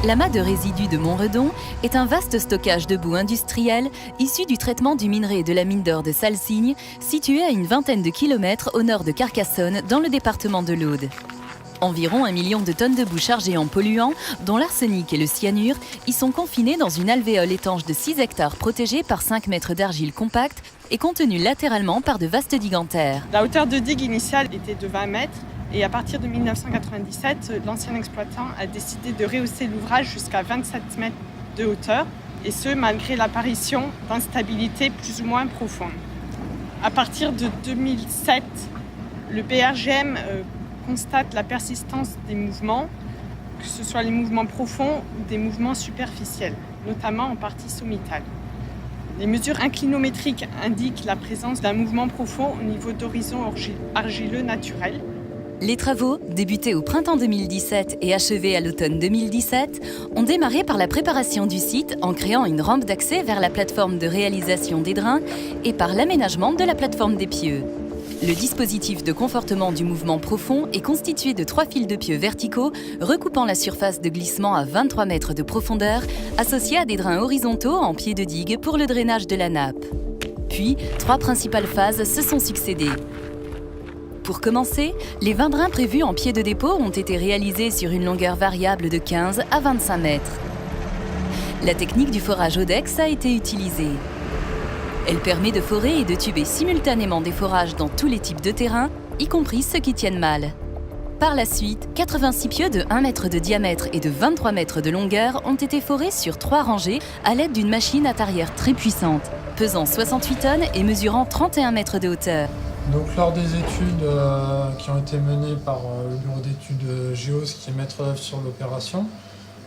L'amas de résidus de Montredon est un vaste stockage de boue industrielle issu du traitement du minerai de la mine d'or de Salsigne, située à une vingtaine de kilomètres au nord de Carcassonne, dans le département de l'Aude. Environ 1 million de tonnes de boue chargées en polluants, dont l'arsenic et le cyanure, y sont confinées dans une alvéole étanche de 6 hectares protégée par 5 mètres d'argile compacte et contenue latéralement par de vastes digues en terre. La hauteur de digue initiale était de 20 mètres. Et à partir de 1997, l'ancien exploitant a décidé de rehausser l'ouvrage jusqu'à 27 mètres de hauteur, et ce, malgré l'apparition d'instabilités plus ou moins profondes. À partir de 2007, le BRGM constate la persistance des mouvements, que ce soit les mouvements profonds ou des mouvements superficiels, notamment en partie sommitale. Les mesures inclinométriques indiquent la présence d'un mouvement profond au niveau d'horizon argileux naturel. Les travaux, débutés au printemps 2017 et achevés à l'automne 2017, ont démarré par la préparation du site en créant une rampe d'accès vers la plateforme de réalisation des drains et par l'aménagement de la plateforme des pieux. Le dispositif de confortement du mouvement profond est constitué de 3 fils de pieux verticaux recoupant la surface de glissement à 23 mètres de profondeur, associés à des drains horizontaux en pied de digue pour le drainage de la nappe. Puis, 3 principales phases se sont succédées. Pour commencer, les 20 drains prévus en pied de dépôt ont été réalisés sur une longueur variable de 15 à 25 mètres. La technique du forage Odex a été utilisée. Elle permet de forer et de tuber simultanément des forages dans tous les types de terrains, y compris ceux qui tiennent mal. Par la suite, 86 pieux de 1 mètre de diamètre et de 23 mètres de longueur ont été forés sur 3 rangées à l'aide d'une machine à tarière très puissante, pesant 68 tonnes et mesurant 31 mètres de hauteur. Donc, lors des études qui ont été menées par le bureau d'études GEOS qui est maître d'œuvre sur l'opération,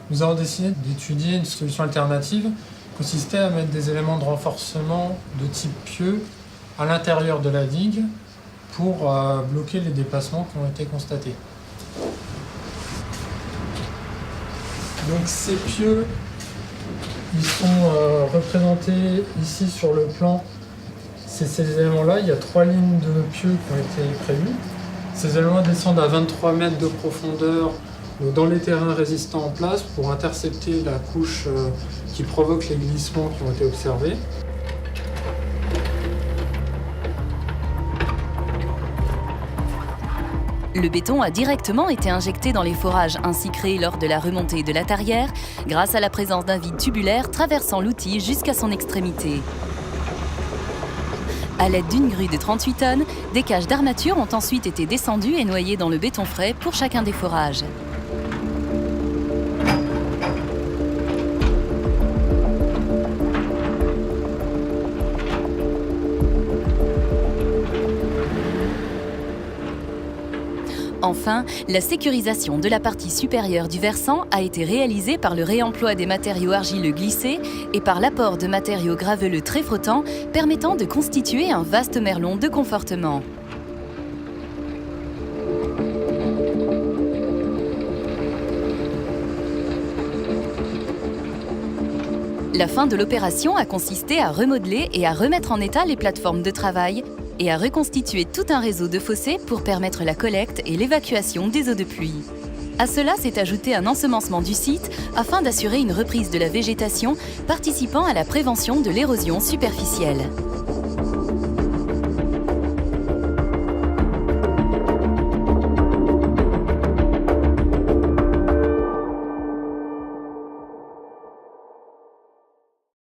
nous avons décidé d'étudier une solution alternative qui consistait à mettre des éléments de renforcement de type pieux à l'intérieur de la digue pour bloquer les dépassements qui ont été constatés. Donc ces pieux, ils sont représentés ici sur le plan. C'est ces éléments-là, il y a 3 lignes de pieux qui ont été prévues. Ces éléments descendent à 23 mètres de profondeur dans les terrains résistants en place pour intercepter la couche qui provoque les glissements qui ont été observés. Le béton a directement été injecté dans les forages ainsi créés lors de la remontée de la tarière grâce à la présence d'un vide tubulaire traversant l'outil jusqu'à son extrémité. À l'aide d'une grue de 38 tonnes, des cages d'armature ont ensuite été descendues et noyées dans le béton frais pour chacun des forages. Enfin, la sécurisation de la partie supérieure du versant a été réalisée par le réemploi des matériaux argileux glissés et par l'apport de matériaux graveleux très flottants permettant de constituer un vaste merlon de confortement. La fin de l'opération a consisté à remodeler et à remettre en état les plateformes de travail et à reconstituer tout un réseau de fossés pour permettre la collecte et l'évacuation des eaux de pluie. À cela s'est ajouté un ensemencement du site afin d'assurer une reprise de la végétation participant à la prévention de l'érosion superficielle.